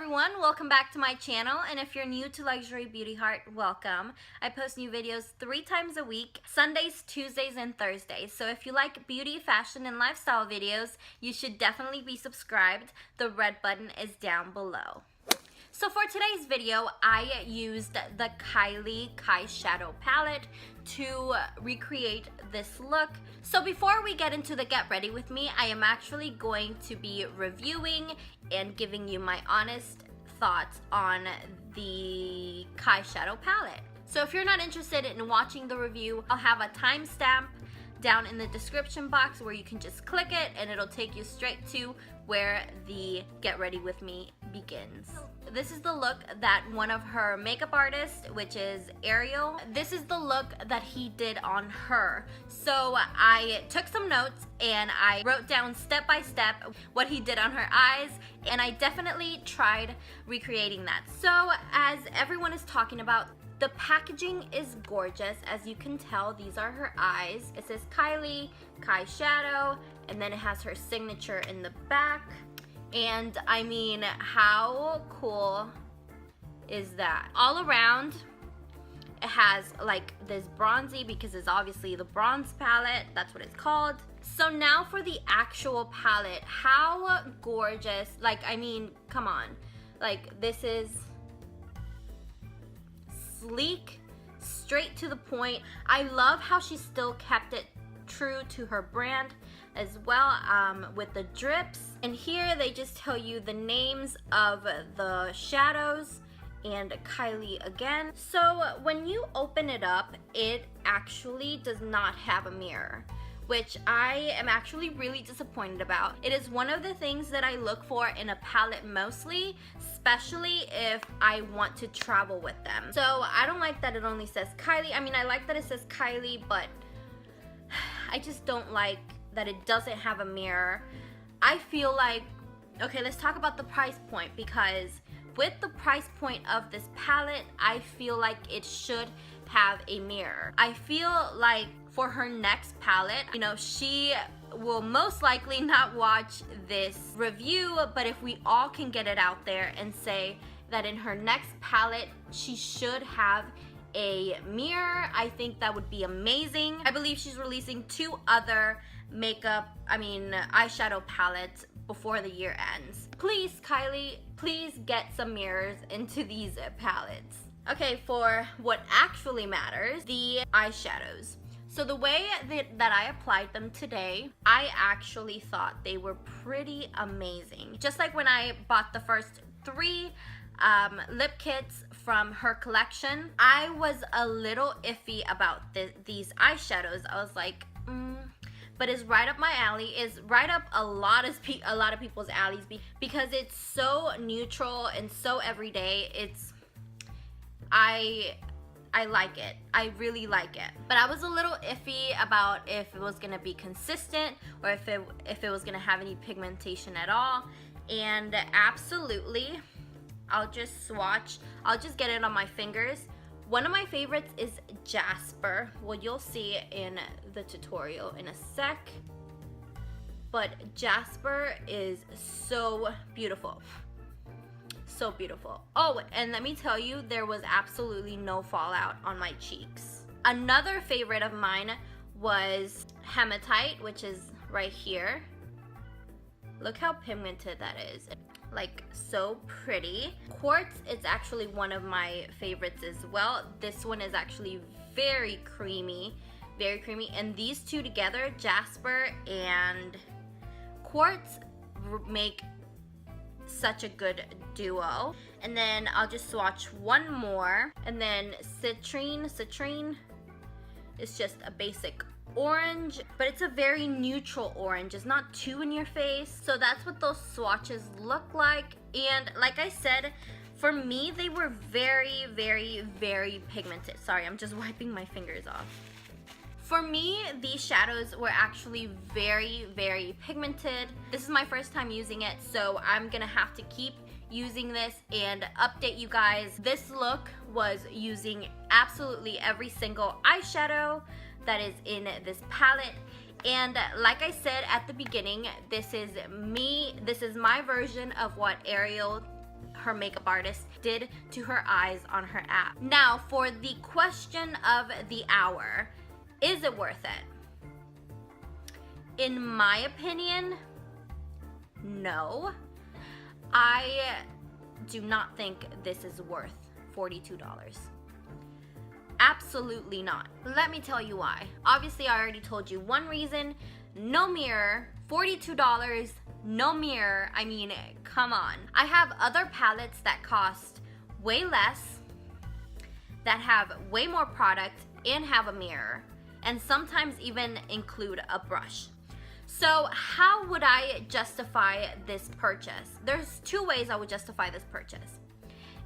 everyone, welcome back to my channel, and if you're new to LuxuryBeautyHeart, welcome. I post new videos 3 times a week, Sundays, Tuesdays, and Thursdays. So if you like beauty, fashion, and lifestyle videos, you should definitely be subscribed. The red button is down below. So for today's video, I used the KYSHADOW palette to recreate this look. So before we get into the get ready with me, I am actually going to be reviewing and giving you my honest thoughts on the KYSHADOW palette. So if you're not interested in watching the review, I'll have a timestamp down in the description box where you can just click it and it'll take you straight to where the get ready with me begins. This is the look that one of her makeup artists, which is Ariel, this is the look that he did on her. So I took some notes and I wrote down step by step what he did on her eyes, and I definitely tried recreating that. So as everyone is talking about, the packaging is gorgeous. As you can tell, these are her eyes. It says KYSHADOW, and then it has her signature in the back. And I mean, how cool is that? All around, it has like this bronzy, because it's obviously the bronze palette. That's what it's called. So now for the actual palette, how gorgeous. Like, I mean, come on. Like, this is sleek, straight to the point. I love how she still kept it true to her brand as well, with the drips. And here they just tell you the names of the shadows and Kylie again. So when you open it up, it actually does not have a mirror, which I am actually really disappointed about. It is one of the things that I look for in a palette mostly, especially if I want to travel with them. So I don't like that it only says Kylie. I mean, I like that it says Kylie, but I just don't like that it doesn't have a mirror. I feel like, okay, let's talk about the price point, because with the price point of this palette, I feel like it should have a mirror. I feel like for her next palette, you know, she will most likely not watch this review, but if we all can get it out there and say that in her next palette, she should have a mirror, I think that would be amazing. I believe she's releasing 2 other eyeshadow palettes before the year ends. Please, Kylie, please get some mirrors into these palettes. Okay, for what actually matters, the eyeshadows. So the way that I applied them today, I actually thought they were pretty amazing. Just like when I bought the first 3 lip kits from her collection, I was a little iffy about these eyeshadows. I was like, but it's right up my alley. It's right up a lot of people's alleys, because it's so neutral and so everyday. I like it. I really like it. But I was a little iffy about if it was gonna be consistent or if it was gonna have any pigmentation at all. And absolutely, I'll just swatch. I'll just get it on my fingers. One of my favorites is Jasper. Well, you'll see in the tutorial in a sec. But Jasper is so beautiful. So beautiful. Oh, and let me tell you, there was absolutely no fallout on my cheeks. Another favorite of mine was Hematite, which is right here. Look how pigmented that is. Like, so pretty. Quartz is actually one of my favorites as well. This one is actually very creamy, and these 2 together, Jasper and Quartz, make such a good duo. And then I'll just swatch one more, and then Citrine is just a basic orange, but it's a very neutral orange. It's not too in your face. So that's what those swatches look like. And like I said, for me, they were very, very, very pigmented. Sorry, I'm just wiping my fingers off. For me, these shadows were actually very, very pigmented. This is my first time using it, so I'm gonna have to keep using this and update you guys. This look was using absolutely every single eyeshadow that is in this palette, and like I said at the beginning, this is my version of what Ariel her makeup artist did to her eyes on her app. Now, for the question of the hour, is it worth it? In my opinion, no. I do not think this is worth $42. Absolutely not. Let me tell you why. Obviously, I already told you one reason. No mirror, $42, no mirror. I mean, come on. I have other palettes that cost way less, that have way more product and have a mirror, and sometimes even include a brush. So how would I justify this purchase? There's two ways I would justify this purchase.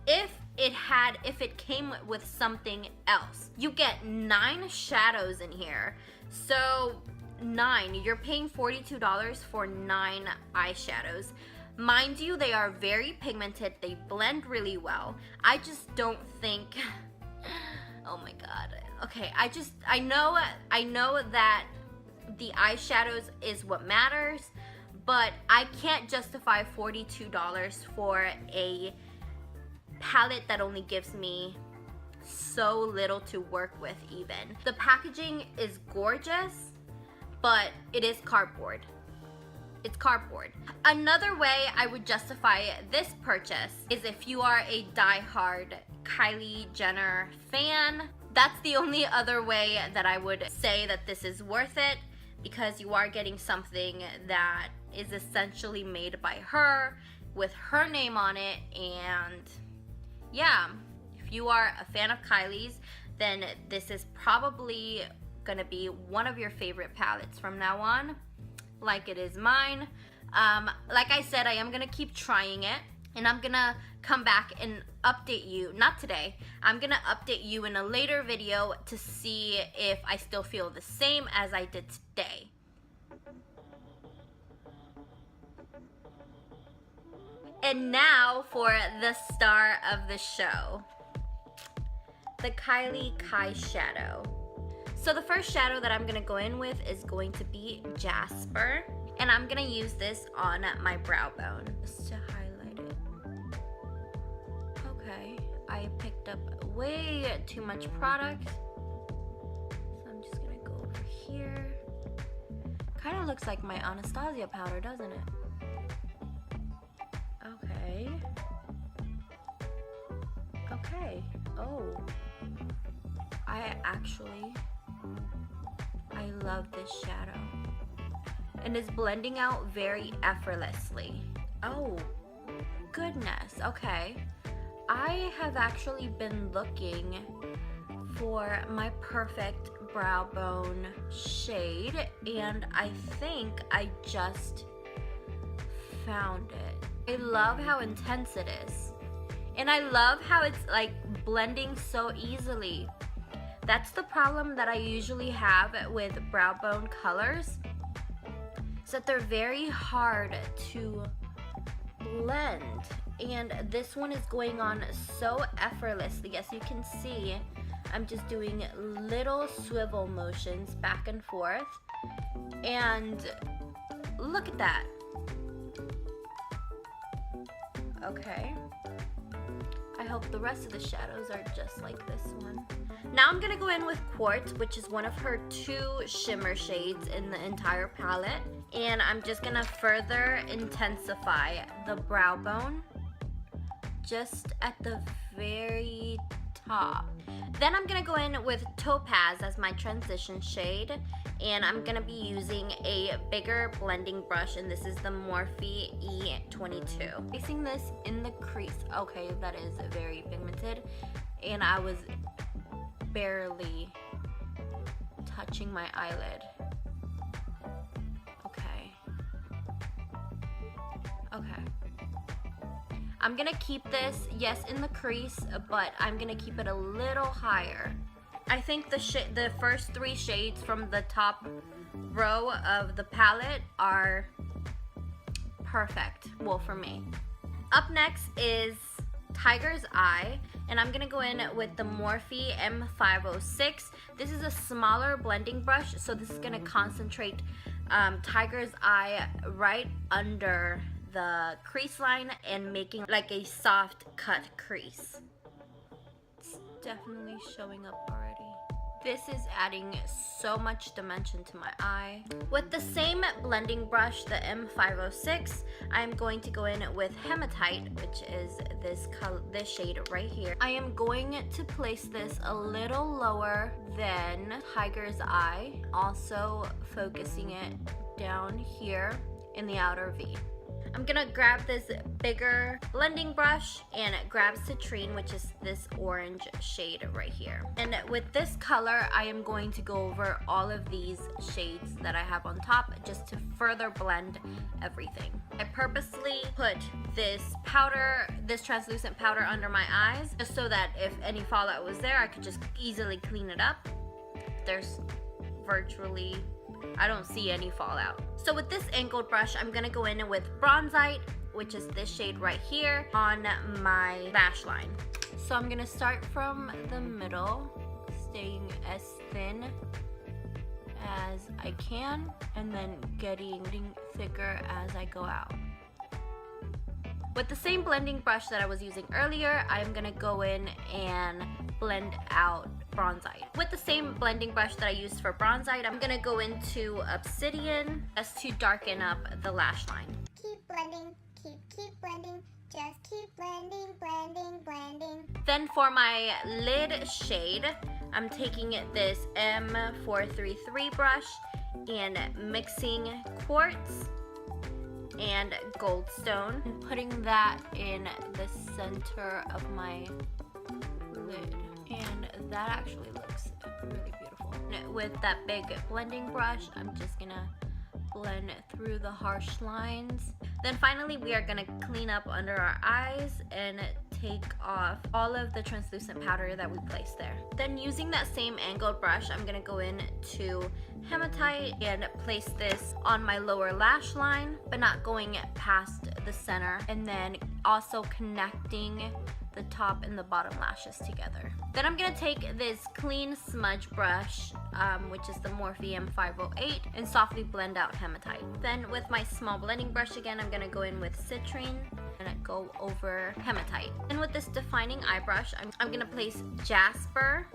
If it came with something else. You get 9 shadows in here. So 9, you're paying $42 for 9 eyeshadows. Mind you, they are very pigmented, they blend really well. I just don't think, oh my god. Okay, I know that the eyeshadows is what matters, but I can't justify $42 for a palette that only gives me so little to work with even. The packaging is gorgeous, but it is cardboard. It's cardboard. Another way I would justify this purchase is if you are a die-hard Kylie Jenner fan. That's the only other way that I would say that this is worth it, because you are getting something that is essentially made by her with her name on it. And yeah, if you are a fan of Kylie's, then this is probably gonna be one of your favorite palettes from now on, like it is mine. Like I said, I am gonna keep trying it, and I'm gonna come back and update you, not today, I'm gonna update you in a later video to see if I still feel the same as I did today. And now for the star of the show, the KYSHADOW. So the first shadow that I'm gonna go in with is going to be Jasper, and I'm gonna use this on my brow bone just to highlight it. Okay, I picked up way too much product, so I'm just gonna go over here. Kind of looks like my Anastasia powder, doesn't it? Okay. Okay. Oh. I love this shadow. And it's blending out very effortlessly. Oh, goodness. Okay. I have actually been looking for my perfect brow bone shade, and I think I just found it. I love how intense it is. And I love how it's like blending so easily. That's the problem that I usually have with brow bone colors, is that they're very hard to blend. And this one is going on so effortlessly. As you can see, I'm just doing little swivel motions back and forth. And look at that. Okay. I hope the rest of the shadows are just like this one. Now I'm gonna go in with Quartz, which is one of her 2 shimmer shades in the entire palette. And I'm just gonna further intensify the brow bone just at the very top. Then I'm gonna go in with Topaz as my transition shade, and I'm gonna be using a bigger blending brush, and this is the Morphe E22. Placing this in the crease. Okay, that is very pigmented, and I was barely touching my eyelid. Okay. Okay. I'm gonna keep this, yes, in the crease, but I'm gonna keep it a little higher. I think the first 3 shades from the top row of the palette are perfect, well, for me. Up next is Tiger's Eye, and I'm gonna go in with the Morphe M506. This is a smaller blending brush, so this is gonna concentrate Tiger's Eye right under the crease line and making like a soft cut crease. It's definitely showing up already. This is adding so much dimension to my eye. With the same blending brush, the M506, I'm going to go in with Hematite, which is this color, this shade right here. I am going to place this a little lower than Tiger's Eye, also focusing it down here in the outer V. I'm gonna grab this bigger blending brush and grab Citrine, which is this orange shade right here. And with this color, I am going to go over all of these shades that I have on top just to further blend everything. I purposely put this powder, this translucent powder under my eyes, just so that if any fallout was there, I could just easily clean it up. There's virtually, I don't see any fallout. So with this angled brush, I'm gonna go in with Bronzite, which is this shade right here, on my lash line. So I'm gonna start from the middle, staying as thin as I can, and then getting thicker as I go out. With the same blending brush that I was using earlier, I'm gonna go in and blend out Bronzite. With the same blending brush that I used for Bronzite, I'm gonna go into Obsidian just to darken up the lash line. Keep blending, keep blending, just keep blending, blending, blending. Then for my lid shade, I'm taking this M433 brush and mixing quartz and goldstone and putting that in the center of my lid, and that actually looks really beautiful. With that big blending brush, I'm just gonna blend through the harsh lines. Then finally, we are gonna clean up under our eyes and take off all of the translucent powder that we placed there. Then using that same angled brush, I'm gonna go in to Hematite and place this on my lower lash line, but not going past the center, and then also connecting the top and the bottom lashes together. Then I'm gonna take this clean smudge brush, which is the Morphe M508, and softly blend out Hematite. Then with my small blending brush again, I'm gonna go in with Citrine and go over Hematite. And with this defining eye brush, I'm gonna place Jasper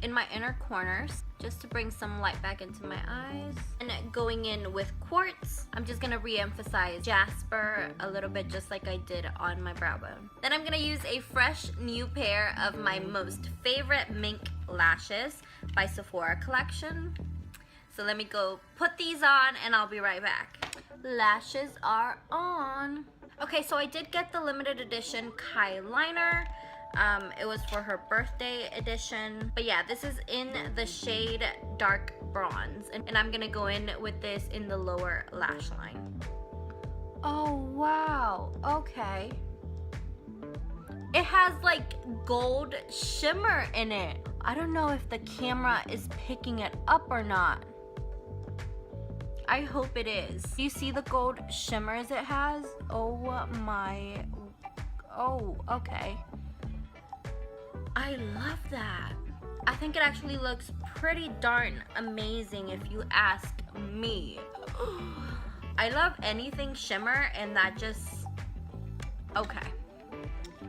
in my inner corners just to bring some light back into my eyes. And going in with quartz, I'm just gonna re-emphasize Jasper a little bit, just like I did on my brow bone. Then I'm gonna use a fresh new pair of my most favorite mink lashes by Sephora collection. So let me go put these on and I'll be right back. Lashes are on. Okay, so I did get the limited edition KYLINER. It was for her birthday edition, but yeah, this is in the shade dark bronze, and I'm gonna go in with this in the lower lash line. Oh wow, okay. It has like gold shimmer in it. I don't know if the camera is picking it up or not. I hope it is. Do you see the gold shimmers it has? Oh my, oh, okay. I love that. I think it actually looks pretty darn amazing if you ask me. I love anything shimmer, and that just, okay.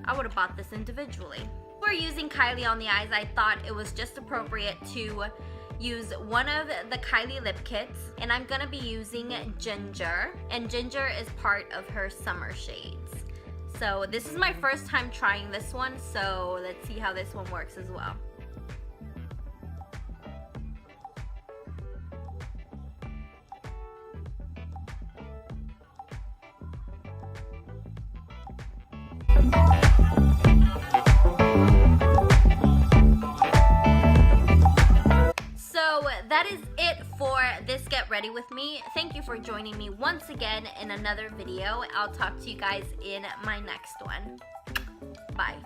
I would have bought this individually. We're using Kylie on the eyes. I thought it was just appropriate to use one of the Kylie lip kits, and I'm gonna be using Ginger, and Ginger is part of her summer shades. So this is my first time trying this one, so let's see how this one works as well. So that is it for this Get Ready With Me. Thank you for joining me once again in another video. I'll talk to you guys in my next one. Bye.